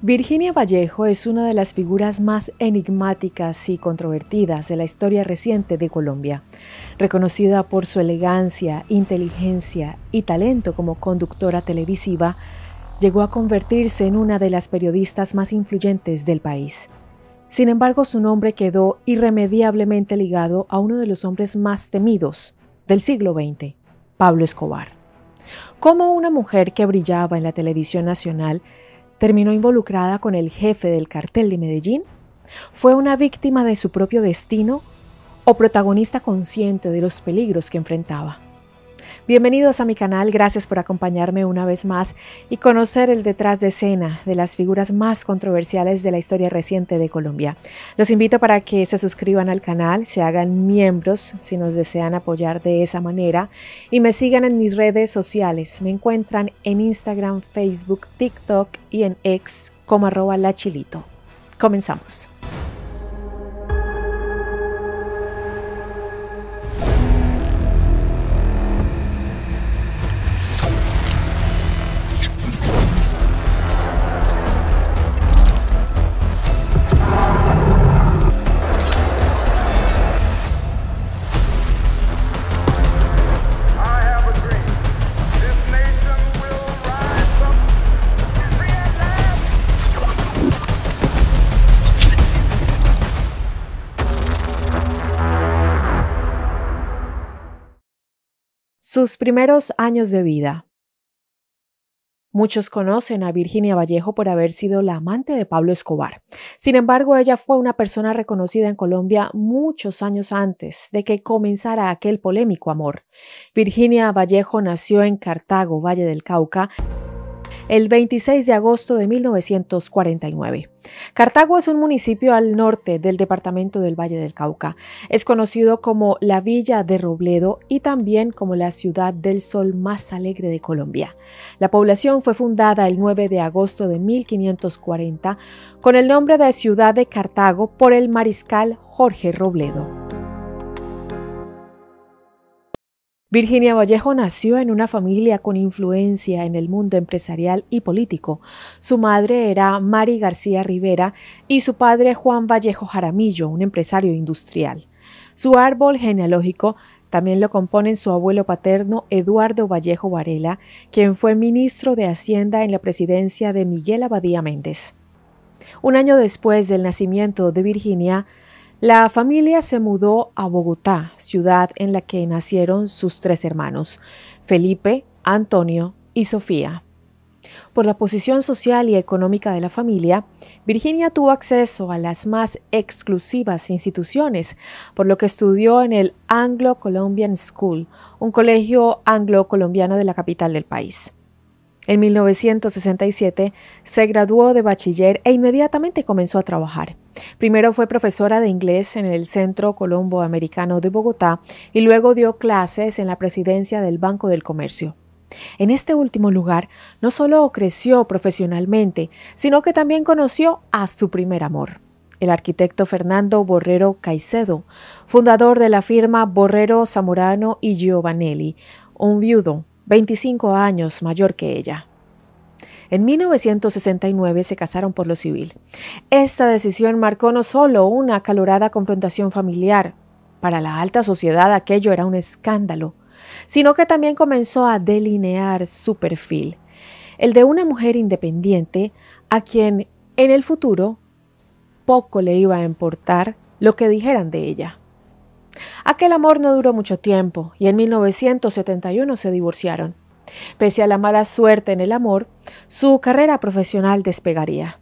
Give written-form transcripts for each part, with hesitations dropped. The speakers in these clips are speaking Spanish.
Virginia Vallejo es una de las figuras más enigmáticas y controvertidas de la historia reciente de Colombia. Reconocida por su elegancia, inteligencia y talento como conductora televisiva, llegó a convertirse en una de las periodistas más influyentes del país. Sin embargo, su nombre quedó irremediablemente ligado a uno de los hombres más temidos del siglo XX, Pablo Escobar. Cómo una mujer que brillaba en la televisión nacional terminó involucrada con el jefe del cartel de Medellín. ¿Fue una víctima de su propio destino o protagonista consciente de los peligros que enfrentaba? Bienvenidos a mi canal, gracias por acompañarme una vez más y conocer el detrás de escena de las figuras más controversiales de la historia reciente de Colombia. Los invito para que se suscriban al canal, se hagan miembros si nos desean apoyar de esa manera y me sigan en mis redes sociales. Me encuentran en Instagram, Facebook, TikTok y en X como @lachilito. Comenzamos. Sus primeros años de vida. Muchos conocen a Virginia Vallejo por haber sido la amante de Pablo Escobar. Sin embargo, ella fue una persona reconocida en Colombia muchos años antes de que comenzara aquel polémico amor. Virginia Vallejo nació en Cartago, Valle del Cauca, el 26 de agosto de 1949. Cartago es un municipio al norte del departamento del Valle del Cauca. Es conocido como la Villa de Robledo y también como la ciudad del sol más alegre de Colombia. La población fue fundada el 9 de agosto de 1540 con el nombre de Ciudad de Cartago por el mariscal Jorge Robledo. Virginia Vallejo nació en una familia con influencia en el mundo empresarial y político. Su madre era Mari García Rivera y su padre Juan Vallejo Jaramillo, un empresario industrial. Su árbol genealógico también lo componen su abuelo paterno Eduardo Vallejo Varela, quien fue ministro de Hacienda en la presidencia de Miguel Abadía Méndez. Un año después del nacimiento de Virginia, la familia se mudó a Bogotá, ciudad en la que nacieron sus tres hermanos, Felipe, Antonio y Sofía. Por la posición social y económica de la familia, Virginia tuvo acceso a las más exclusivas instituciones, por lo que estudió en el Anglo-Colombian School, un colegio anglo-colombiano de la capital del país. En 1967 se graduó de bachiller e inmediatamente comenzó a trabajar. Primero fue profesora de inglés en el Centro Colombo Americano de Bogotá y luego dio clases en la presidencia del Banco del Comercio. En este último lugar no solo creció profesionalmente, sino que también conoció a su primer amor, el arquitecto Fernando Borrero Caicedo, fundador de la firma Borrero Zamorano y Giovanelli, un viudo 25 años mayor que ella. En 1969 se casaron por lo civil. Esta decisión marcó no solo una acalorada confrontación familiar, para la alta sociedad aquello era un escándalo, sino que también comenzó a delinear su perfil, el de una mujer independiente a quien en el futuro poco le iba a importar lo que dijeran de ella. Aquel amor no duró mucho tiempo y en 1971 se divorciaron. Pese a la mala suerte en el amor, su carrera profesional despegaría.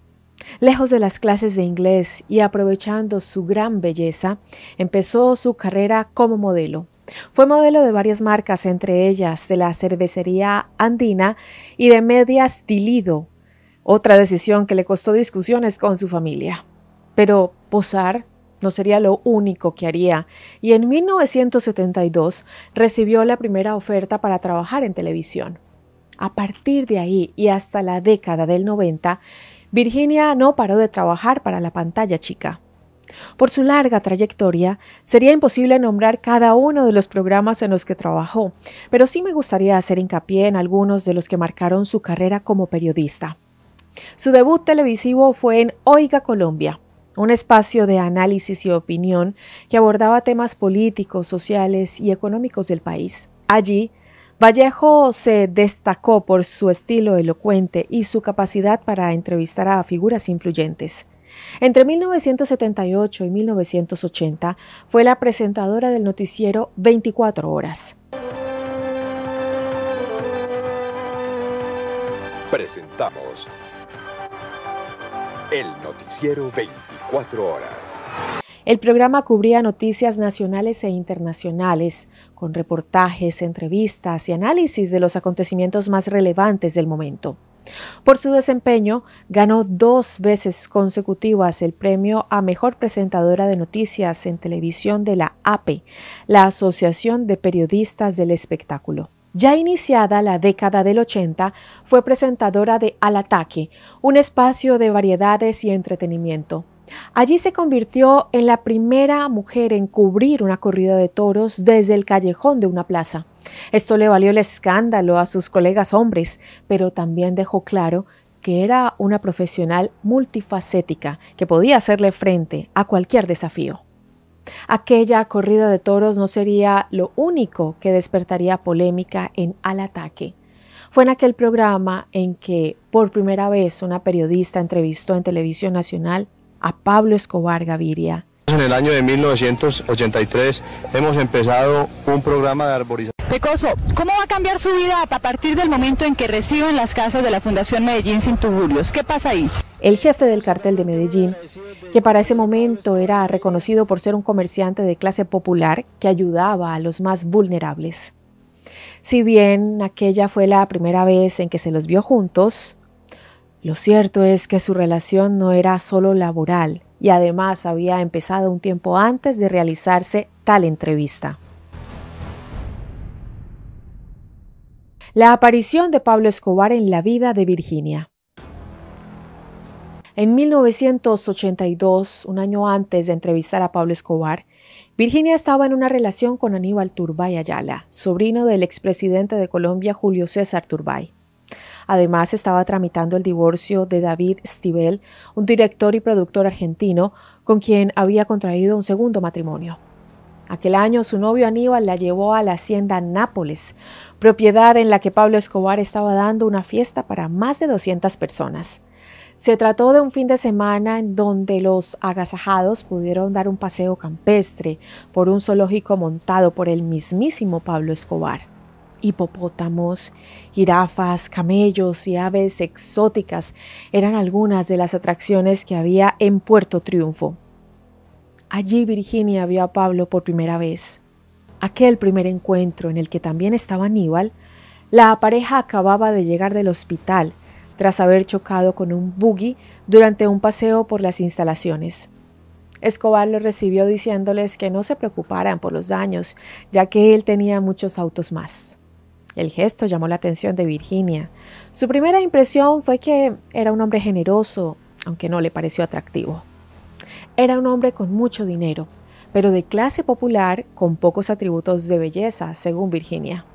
Lejos de las clases de inglés y aprovechando su gran belleza, empezó su carrera como modelo. Fue modelo de varias marcas, entre ellas de la cervecería Andina y de medias Dilido, otra decisión que le costó discusiones con su familia. Pero posar no sería lo único que haría, y en 1972 recibió la primera oferta para trabajar en televisión. A partir de ahí y hasta la década del 90, Virginia no paró de trabajar para la pantalla chica. Por su larga trayectoria, sería imposible nombrar cada uno de los programas en los que trabajó, pero sí me gustaría hacer hincapié en algunos de los que marcaron su carrera como periodista. Su debut televisivo fue en Oiga Colombia, un espacio de análisis y opinión que abordaba temas políticos, sociales y económicos del país. Allí, Vallejo se destacó por su estilo elocuente y su capacidad para entrevistar a figuras influyentes. Entre 1978 y 1980 fue la presentadora del noticiero 24 Horas. Presentamos el noticiero 24 Horas. El programa cubría noticias nacionales e internacionales, con reportajes, entrevistas y análisis de los acontecimientos más relevantes del momento. Por su desempeño, ganó 2 veces consecutivas el premio a Mejor Presentadora de Noticias en Televisión de la APE, la Asociación de Periodistas del Espectáculo. Ya iniciada la década del 80, fue presentadora de Al Ataque, un espacio de variedades y entretenimiento. Allí se convirtió en la primera mujer en cubrir una corrida de toros desde el callejón de una plaza. Esto le valió el escándalo a sus colegas hombres, pero también dejó claro que era una profesional multifacética que podía hacerle frente a cualquier desafío. Aquella corrida de toros no sería lo único que despertaría polémica en Al Ataque. Fue en aquel programa en que por primera vez una periodista entrevistó en Televisión Nacional a Pablo Escobar Gaviria. En el año de 1983 hemos empezado un programa de arborización. Pecoso, ¿cómo va a cambiar su vida a partir del momento en que reciben las casas de la Fundación Medellín Sin Tuburios? ¿Qué pasa ahí? El jefe del cartel de Medellín, que para ese momento era reconocido por ser un comerciante de clase popular que ayudaba a los más vulnerables. Si bien aquella fue la primera vez en que se los vio juntos, lo cierto es que su relación no era solo laboral y además había empezado un tiempo antes de realizarse tal entrevista. La aparición de Pablo Escobar en la vida de Virginia. En 1982, un año antes de entrevistar a Pablo Escobar, Virginia estaba en una relación con Aníbal Turbay Ayala, sobrino del expresidente de Colombia Julio César Turbay. Además, estaba tramitando el divorcio de David Stivel, un director y productor argentino con quien había contraído un segundo matrimonio. Aquel año, su novio Aníbal la llevó a la hacienda Nápoles, propiedad en la que Pablo Escobar estaba dando una fiesta para más de 200 personas. Se trató de un fin de semana en donde los agasajados pudieron dar un paseo campestre por un zoológico montado por el mismísimo Pablo Escobar. Hipopótamos, jirafas, camellos y aves exóticas eran algunas de las atracciones que había en Puerto Triunfo. Allí Virginia vio a Pablo por primera vez. Aquel primer encuentro en el que también estaba Aníbal, la pareja acababa de llegar del hospital tras haber chocado con un buggy durante un paseo por las instalaciones. Escobar los recibió diciéndoles que no se preocuparan por los daños, ya que él tenía muchos autos más. El gesto llamó la atención de Virginia. Su primera impresión fue que era un hombre generoso, aunque no le pareció atractivo. Era un hombre con mucho dinero, pero de clase popular con pocos atributos de belleza, según Virginia.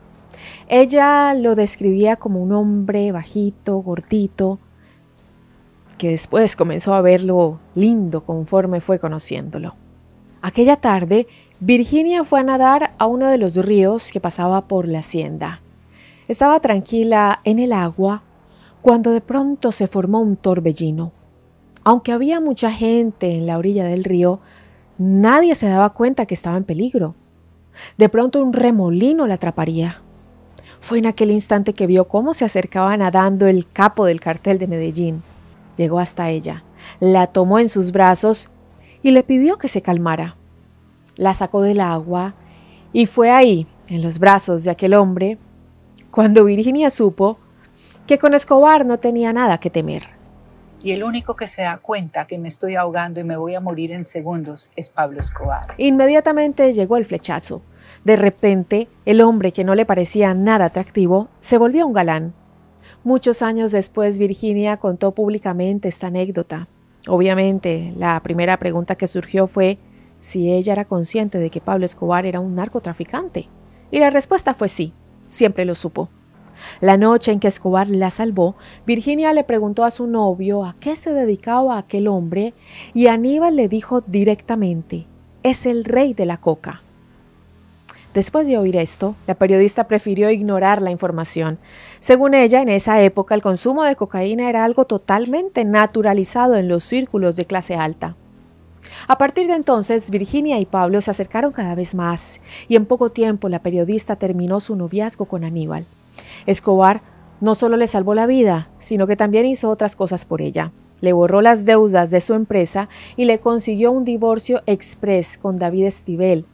Ella lo describía como un hombre bajito, gordito, que después comenzó a verlo lindo conforme fue conociéndolo. Aquella tarde, Virginia fue a nadar a uno de los ríos que pasaba por la hacienda. Estaba tranquila en el agua cuando de pronto se formó un torbellino. Aunque había mucha gente en la orilla del río, nadie se daba cuenta que estaba en peligro. De pronto un remolino la atraparía. Fue en aquel instante que vio cómo se acercaba nadando el capo del cartel de Medellín. Llegó hasta ella, la tomó en sus brazos y le pidió que se calmara. La sacó del agua y fue ahí, en los brazos de aquel hombre, cuando Virginia supo que con Escobar no tenía nada que temer. Y el único que se da cuenta que me estoy ahogando y me voy a morir en segundos es Pablo Escobar. Inmediatamente llegó el flechazo. De repente, el hombre que no le parecía nada atractivo se volvió un galán. Muchos años después, Virginia contó públicamente esta anécdota. Obviamente, la primera pregunta que surgió fue si ella era consciente de que Pablo Escobar era un narcotraficante. Y la respuesta fue sí, siempre lo supo. La noche en que Escobar la salvó, Virginia le preguntó a su novio a qué se dedicaba aquel hombre y Aníbal le dijo directamente: es el rey de la coca. Después de oír esto, la periodista prefirió ignorar la información. Según ella, en esa época el consumo de cocaína era algo totalmente naturalizado en los círculos de clase alta. A partir de entonces, Virginia y Pablo se acercaron cada vez más y en poco tiempo la periodista terminó su noviazgo con Aníbal. Escobar no solo le salvó la vida, sino que también hizo otras cosas por ella. Le borró las deudas de su empresa y le consiguió un divorcio express con David Esquivel,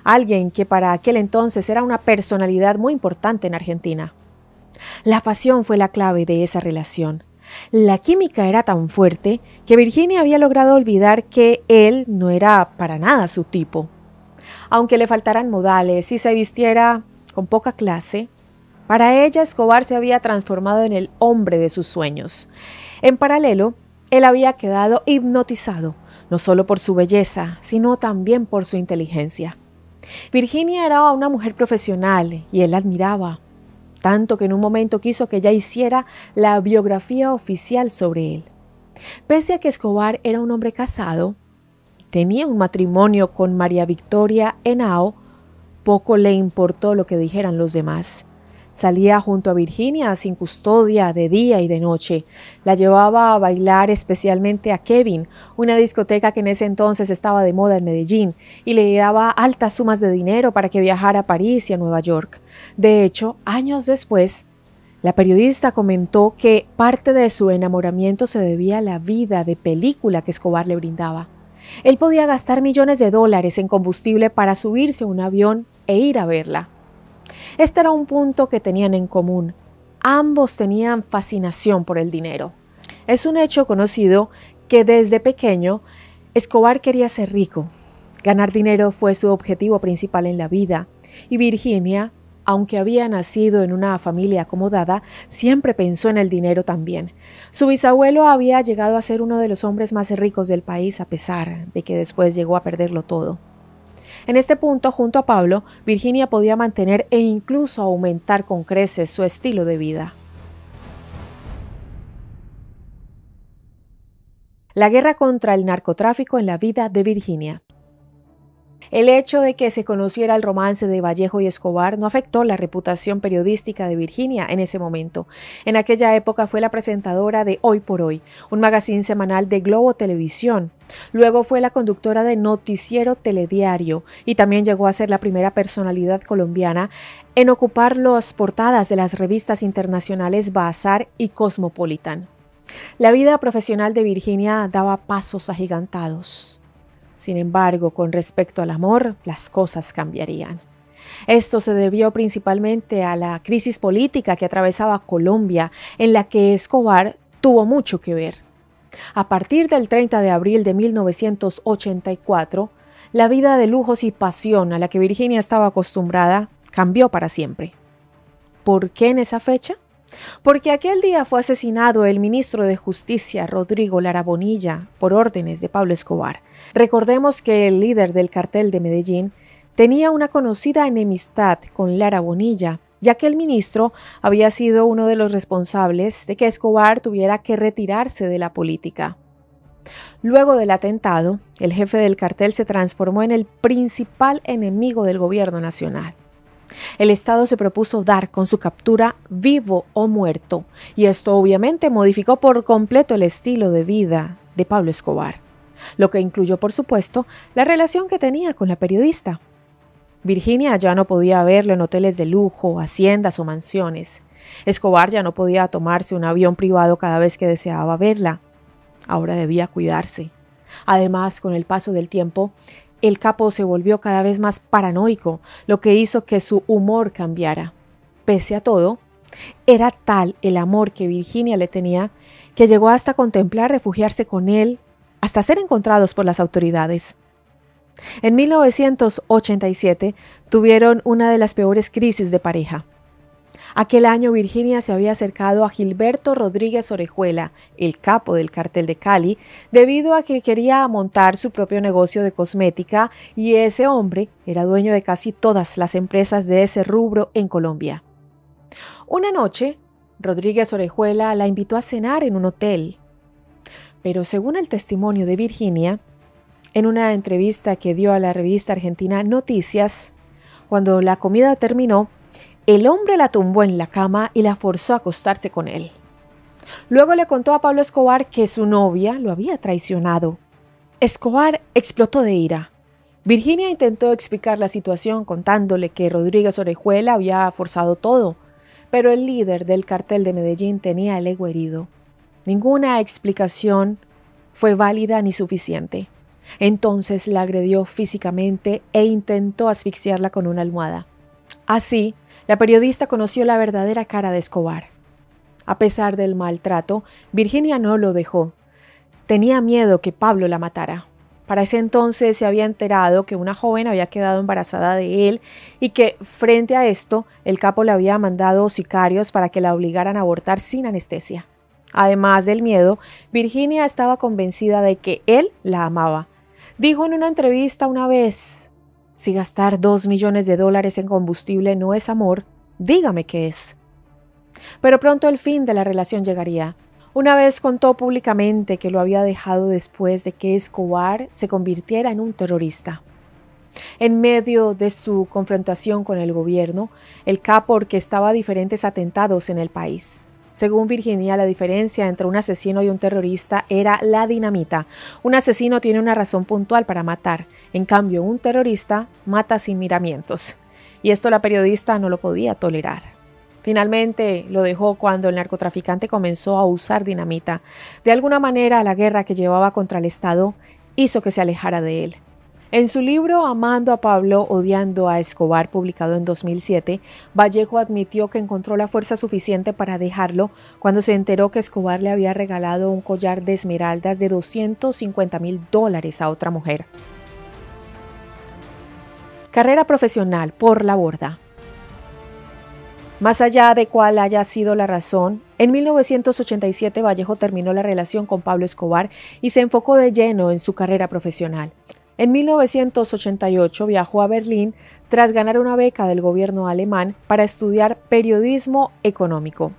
alguien que para aquel entonces era una personalidad muy importante en Argentina. La pasión fue la clave de esa relación. La química era tan fuerte que Virginia había logrado olvidar que él no era para nada su tipo. Aunque le faltaran modales y se vistiera con poca clase, para ella Escobar se había transformado en el hombre de sus sueños. En paralelo, él había quedado hipnotizado, no solo por su belleza, sino también por su inteligencia. Virginia era una mujer profesional y él la admiraba, tanto que en un momento quiso que ella hiciera la biografía oficial sobre él. Pese a que Escobar era un hombre casado, tenía un matrimonio con María Victoria Henao, poco le importó lo que dijeran los demás. Salía junto a Virginia sin custodia de día y de noche. La llevaba a bailar especialmente a Kevin, una discoteca que en ese entonces estaba de moda en Medellín, y le daba altas sumas de dinero para que viajara a París y a Nueva York. De hecho, años después, la periodista comentó que parte de su enamoramiento se debía a la vida de película que Escobar le brindaba. Él podía gastar millones de dólares en combustible para subirse a un avión e ir a verla. Este era un punto que tenían en común. Ambos tenían fascinación por el dinero. Es un hecho conocido que desde pequeño Escobar quería ser rico. Ganar dinero fue su objetivo principal en la vida. Y Virginia, aunque había nacido en una familia acomodada, siempre pensó en el dinero también. Su bisabuelo había llegado a ser uno de los hombres más ricos del país, a pesar de que después llegó a perderlo todo. En este punto, junto a Pablo, Virginia podía mantener e incluso aumentar con creces su estilo de vida. La guerra contra el narcotráfico en la vida de Virginia. El hecho de que se conociera el romance de Vallejo y Escobar no afectó la reputación periodística de Virginia en ese momento. En aquella época fue la presentadora de Hoy por Hoy, un magazine semanal de Globo Televisión. Luego fue la conductora de Noticiero Telediario y también llegó a ser la primera personalidad colombiana en ocupar las portadas de las revistas internacionales Bazar y Cosmopolitan. La vida profesional de Virginia daba pasos agigantados. Sin embargo, con respecto al amor, las cosas cambiarían. Esto se debió principalmente a la crisis política que atravesaba Colombia, en la que Escobar tuvo mucho que ver. A partir del 30 de abril de 1984, la vida de lujos y pasión a la que Virginia estaba acostumbrada cambió para siempre. ¿Por qué en esa fecha? Porque aquel día fue asesinado el ministro de Justicia, Rodrigo Lara Bonilla, por órdenes de Pablo Escobar. Recordemos que el líder del cartel de Medellín tenía una conocida enemistad con Lara Bonilla, ya que el ministro había sido uno de los responsables de que Escobar tuviera que retirarse de la política. Luego del atentado, el jefe del cartel se transformó en el principal enemigo del gobierno nacional. El Estado se propuso dar con su captura vivo o muerto, y esto obviamente modificó por completo el estilo de vida de Pablo Escobar, lo que incluyó, por supuesto, la relación que tenía con la periodista. Virginia ya no podía verlo en hoteles de lujo, haciendas o mansiones. Escobar ya no podía tomarse un avión privado cada vez que deseaba verla. Ahora debía cuidarse. Además, con el paso del tiempo, el capo se volvió cada vez más paranoico, lo que hizo que su humor cambiara. Pese a todo, era tal el amor que Virginia le tenía que llegó hasta contemplar refugiarse con él, hasta ser encontrados por las autoridades. En 1987 tuvieron una de las peores crisis de pareja. Aquel año Virginia se había acercado a Gilberto Rodríguez Orejuela, el capo del cartel de Cali, debido a que quería montar su propio negocio de cosmética y ese hombre era dueño de casi todas las empresas de ese rubro en Colombia. Una noche, Rodríguez Orejuela la invitó a cenar en un hotel. Pero según el testimonio de Virginia, en una entrevista que dio a la revista argentina Noticias, cuando la comida terminó, el hombre la tumbó en la cama y la forzó a acostarse con él. Luego le contó a Pablo Escobar que su novia lo había traicionado. Escobar explotó de ira. Virginia intentó explicar la situación contándole que Rodríguez Orejuela había forzado todo, pero el líder del cartel de Medellín tenía el ego herido. Ninguna explicación fue válida ni suficiente. Entonces la agredió físicamente e intentó asfixiarla con una almohada. Así, la periodista conoció la verdadera cara de Escobar. A pesar del maltrato, Virginia no lo dejó. Tenía miedo que Pablo la matara. Para ese entonces se había enterado que una joven había quedado embarazada de él y que, frente a esto, el capo le había mandado sicarios para que la obligaran a abortar sin anestesia. Además del miedo, Virginia estaba convencida de que él la amaba. Dijo en una entrevista una vez: si gastar $2 millones en combustible no es amor, dígame qué es. Pero pronto el fin de la relación llegaría. Una vez contó públicamente que lo había dejado después de que Escobar se convirtiera en un terrorista. En medio de su confrontación con el gobierno, el capo orquestaba diferentes atentados en el país. Según Virginia, la diferencia entre un asesino y un terrorista era la dinamita. Un asesino tiene una razón puntual para matar, en cambio un terrorista mata sin miramientos. Y esto la periodista no lo podía tolerar. Finalmente lo dejó cuando el narcotraficante comenzó a usar dinamita. De alguna manera, la guerra que llevaba contra el Estado hizo que se alejara de él. En su libro Amando a Pablo, odiando a Escobar, publicado en 2007, Vallejo admitió que encontró la fuerza suficiente para dejarlo cuando se enteró que Escobar le había regalado un collar de esmeraldas de $250,000 a otra mujer. Carrera profesional por la borda. Más allá de cuál haya sido la razón, en 1987 Vallejo terminó la relación con Pablo Escobar y se enfocó de lleno en su carrera profesional. En 1988 viajó a Berlín tras ganar una beca del gobierno alemán para estudiar periodismo económico.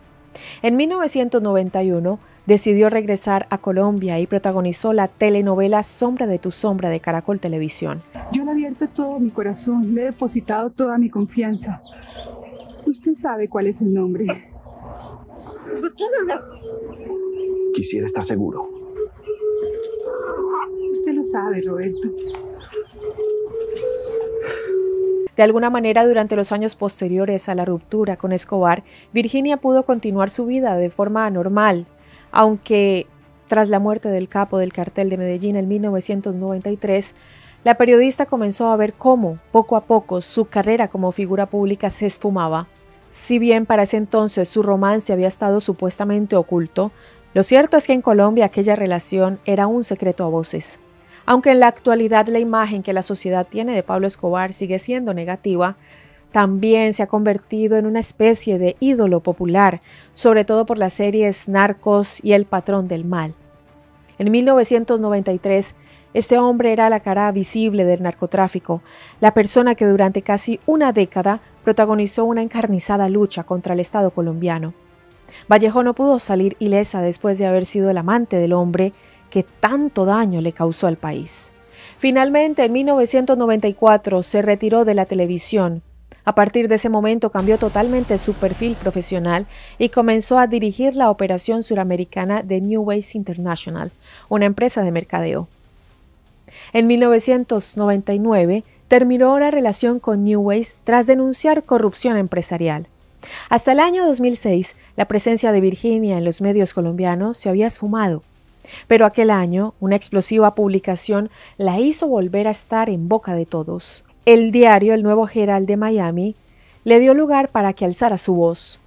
En 1991 decidió regresar a Colombia y protagonizó la telenovela Sombra de tu sombra de Caracol Televisión. Yo le he abierto todo mi corazón, le he depositado toda mi confianza. Usted sabe cuál es el nombre. Quisiera estar seguro. Usted lo sabe, Roberto. De alguna manera, durante los años posteriores a la ruptura con Escobar, Virginia pudo continuar su vida de forma normal, aunque tras la muerte del capo del cartel de Medellín en 1993, la periodista comenzó a ver cómo, poco a poco, su carrera como figura pública se esfumaba. Si bien para ese entonces su romance había estado supuestamente oculto, lo cierto es que en Colombia aquella relación era un secreto a voces. Aunque en la actualidad la imagen que la sociedad tiene de Pablo Escobar sigue siendo negativa, también se ha convertido en una especie de ídolo popular, sobre todo por las series Narcos y El Patrón del Mal. En 1993, este hombre era la cara visible del narcotráfico, la persona que durante casi una década protagonizó una encarnizada lucha contra el Estado colombiano. Vallejo no pudo salir ilesa después de haber sido el amante del hombre que tanto daño le causó al país. Finalmente, en 1994 se retiró de la televisión. A partir de ese momento cambió totalmente su perfil profesional y comenzó a dirigir la operación suramericana de New Ways International, una empresa de mercadeo. En 1999 terminó la relación con New Ways tras denunciar corrupción empresarial. Hasta el año 2006, la presencia de Virginia en los medios colombianos se había esfumado. Pero aquel año, una explosiva publicación la hizo volver a estar en boca de todos. El diario El Nuevo Herald de Miami le dio lugar para que alzara su voz.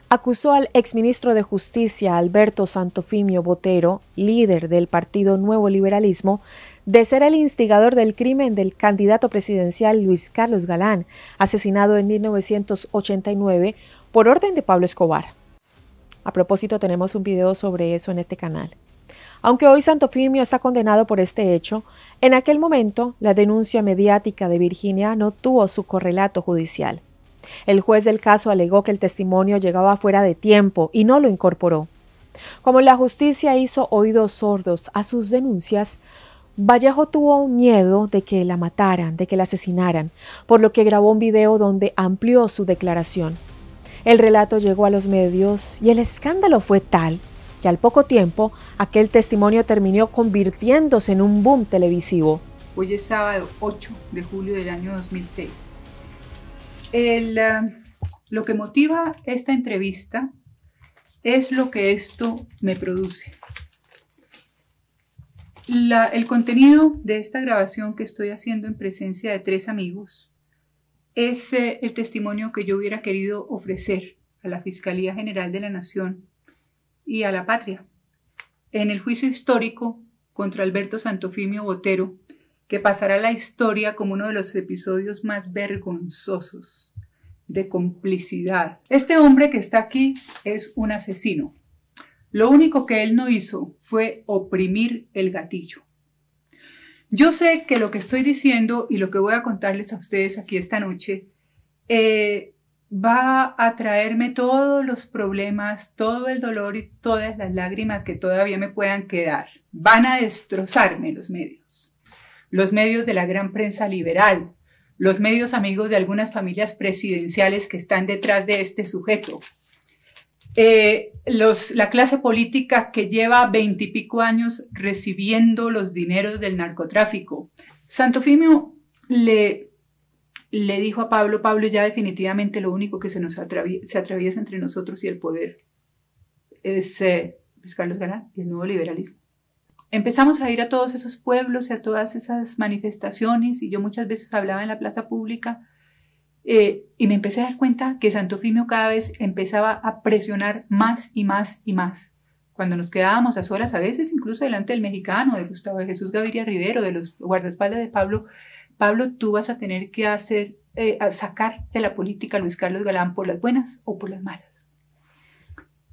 Acusó al exministro de Justicia Alberto Santofimio Botero, líder del partido Nuevo Liberalismo, de ser el instigador del crimen del candidato presidencial Luis Carlos Galán, asesinado en 1989 por orden de Pablo Escobar. A propósito, tenemos un video sobre eso en este canal. Aunque hoy Santofimio está condenado por este hecho, en aquel momento la denuncia mediática de Virginia no tuvo su correlato judicial. El juez del caso alegó que el testimonio llegaba fuera de tiempo y no lo incorporó. Como la justicia hizo oídos sordos a sus denuncias, Vallejo tuvo miedo de que la mataran, de que la asesinaran, por lo que grabó un video donde amplió su declaración. El relato llegó a los medios y el escándalo fue tal que al poco tiempo aquel testimonio terminó convirtiéndose en un boom televisivo. Hoy es sábado 8 de julio del año 2006. Lo que motiva esta entrevista es lo que esto me produce. El contenido de esta grabación que estoy haciendo en presencia de 3 amigos es el testimonio que yo hubiera querido ofrecer a la Fiscalía General de la Nación y a la patria en el juicio histórico contra Alberto Santofimio Botero, que pasará a la historia como uno de los episodios más vergonzosos de complicidad. Este hombre que está aquí es un asesino. Lo único que él no hizo fue oprimir el gatillo. Yo sé que lo que estoy diciendo y lo que voy a contarles a ustedes aquí esta noche va a traerme todos los problemas, todo el dolor y todas las lágrimas que todavía me puedan quedar. Van a destrozarme los medios de la gran prensa liberal, los medios amigos de algunas familias presidenciales que están detrás de este sujeto, la clase política que lleva 20 y pico años recibiendo los dineros del narcotráfico. Santofimio le dijo a Pablo, ya definitivamente lo único que se atraviesa entre nosotros y el poder es Luis Carlos Galán y el nuevo liberalismo. Empezamos a ir a todos esos pueblos y a todas esas manifestaciones y yo muchas veces hablaba en la plaza pública y me empecé a dar cuenta que Santofimio cada vez empezaba a presionar más y más y más. Cuando nos quedábamos a solas, a veces incluso delante del mexicano, de Gustavo de Jesús Gaviria Rivero, de los guardaespaldas de Pablo, tú vas a tener que sacar de la política a Luis Carlos Galán por las buenas o por las malas.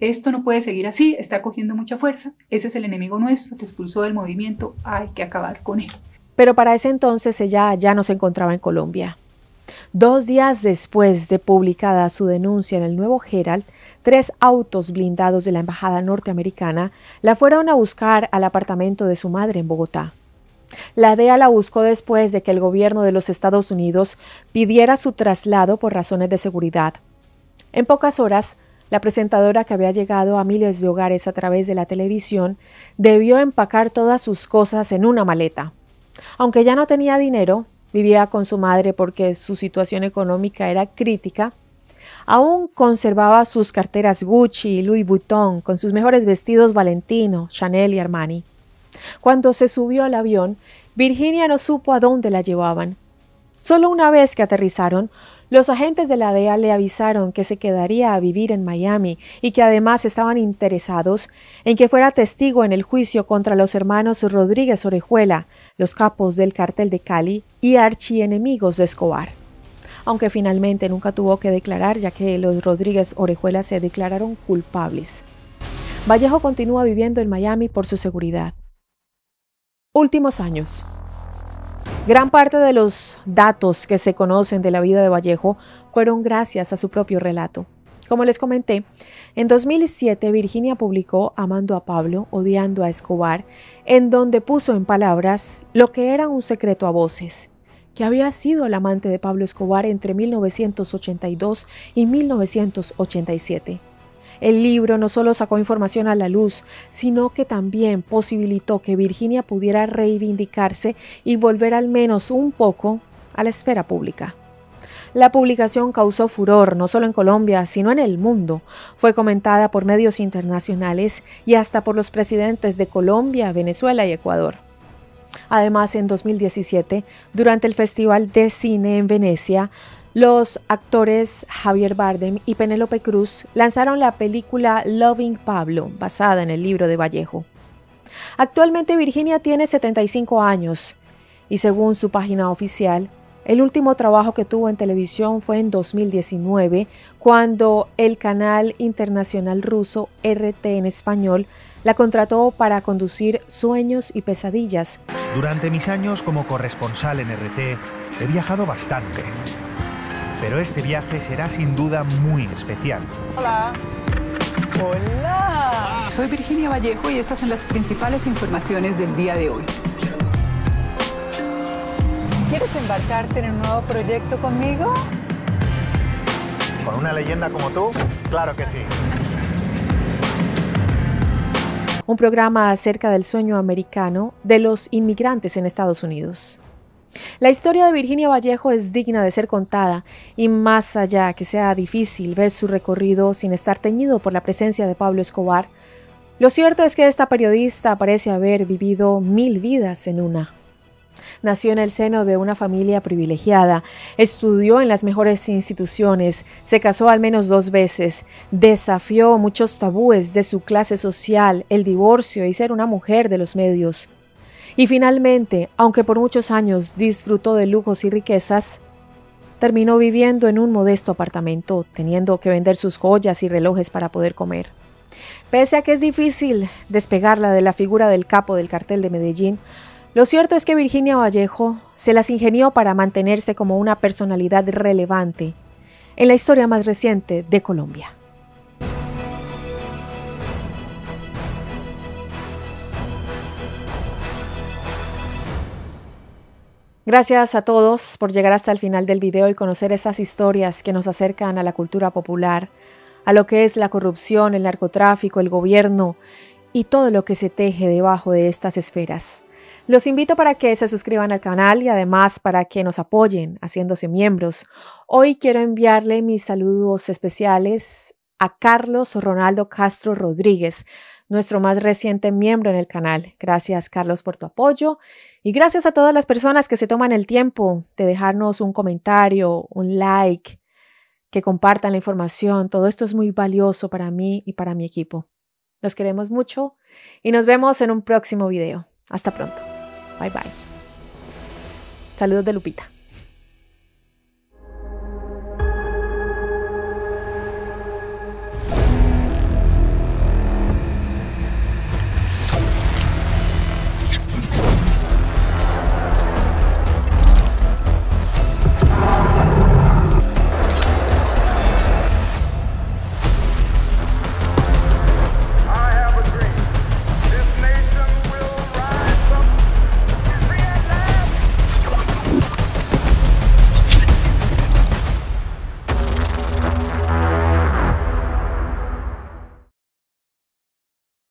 Esto no puede seguir así, está cogiendo mucha fuerza, ese es el enemigo nuestro, te expulsó del movimiento, hay que acabar con él. Pero para ese entonces ella ya no se encontraba en Colombia. 2 días después de publicada su denuncia en el Nuevo Herald, 3 autos blindados de la embajada norteamericana la fueron a buscar al apartamento de su madre en Bogotá. La DEA la buscó después de que el gobierno de los Estados Unidos pidiera su traslado por razones de seguridad. En pocas horas, la presentadora, que había llegado a miles de hogares a través de la televisión, debió empacar todas sus cosas en una maleta. Aunque ya no tenía dinero, vivía con su madre porque su situación económica era crítica, aún conservaba sus carteras Gucci y Louis Vuitton con sus mejores vestidos Valentino, Chanel y Armani. Cuando se subió al avión, Virginia no supo a dónde la llevaban. Solo una vez que aterrizaron, los agentes de la DEA le avisaron que se quedaría a vivir en Miami y que además estaban interesados en que fuera testigo en el juicio contra los hermanos Rodríguez Orejuela, los capos del Cártel de Cali y archienemigos de Escobar. Aunque finalmente nunca tuvo que declarar, ya que los Rodríguez Orejuela se declararon culpables. Vallejo continúa viviendo en Miami por su seguridad. Últimos años. Gran parte de los datos que se conocen de la vida de Vallejo fueron gracias a su propio relato. Como les comenté, en 2007 Virginia publicó Amando a Pablo, odiando a Escobar, en donde puso en palabras lo que era un secreto a voces, que había sido el amante de Pablo Escobar entre 1982 y 1987. El libro no solo sacó información a la luz, sino que también posibilitó que Virginia pudiera reivindicarse y volver al menos un poco a la esfera pública. La publicación causó furor no solo en Colombia, sino en el mundo. Fue comentada por medios internacionales y hasta por los presidentes de Colombia, Venezuela y Ecuador. Además, en 2017, durante el Festival de Cine en Venecia, los actores Javier Bardem y Penélope Cruz lanzaron la película Loving Pablo, basada en el libro de Vallejo. Actualmente Virginia tiene 75 años y según su página oficial, el último trabajo que tuvo en televisión fue en 2019, cuando el canal internacional ruso RT en español la contrató para conducir Sueños y Pesadillas. Durante mis años como corresponsal en RT he viajado bastante. pero este viaje será sin duda muy especial. Hola. Hola. Soy Virginia Vallejo y estas son las principales informaciones del día de hoy. ¿Quieres embarcarte en un nuevo proyecto conmigo? ¿Con una leyenda como tú? Claro que sí. Un programa acerca del sueño americano de los inmigrantes en Estados Unidos. La historia de Virginia Vallejo es digna de ser contada y más allá que sea difícil ver su recorrido sin estar teñido por la presencia de Pablo Escobar, lo cierto es que esta periodista parece haber vivido 1000 vidas en una. Nació en el seno de una familia privilegiada, estudió en las mejores instituciones, se casó al menos 2 veces, desafió muchos tabúes de su clase social, el divorcio y ser una mujer de los medios. Y finalmente, aunque por muchos años disfrutó de lujos y riquezas, terminó viviendo en un modesto apartamento, teniendo que vender sus joyas y relojes para poder comer. Pese a que es difícil despegarla de la figura del capo del cartel de Medellín, lo cierto es que Virginia Vallejo se las ingenió para mantenerse como una personalidad relevante en la historia más reciente de Colombia. Gracias a todos por llegar hasta el final del video y conocer estas historias que nos acercan a la cultura popular, a lo que es la corrupción, el narcotráfico, el gobierno y todo lo que se teje debajo de estas esferas. Los invito para que se suscriban al canal y además para que nos apoyen haciéndose miembros. Hoy quiero enviarle mis saludos especiales a Carlos Ronaldo Castro Rodríguez, nuestro más reciente miembro en el canal. Gracias, Carlos, por tu apoyo y gracias a todas las personas que se toman el tiempo de dejarnos un comentario, un like, que compartan la información. Todo esto es muy valioso para mí y para mi equipo. Los queremos mucho y nos vemos en un próximo video. Hasta pronto. Bye bye. Saludos de Lupita.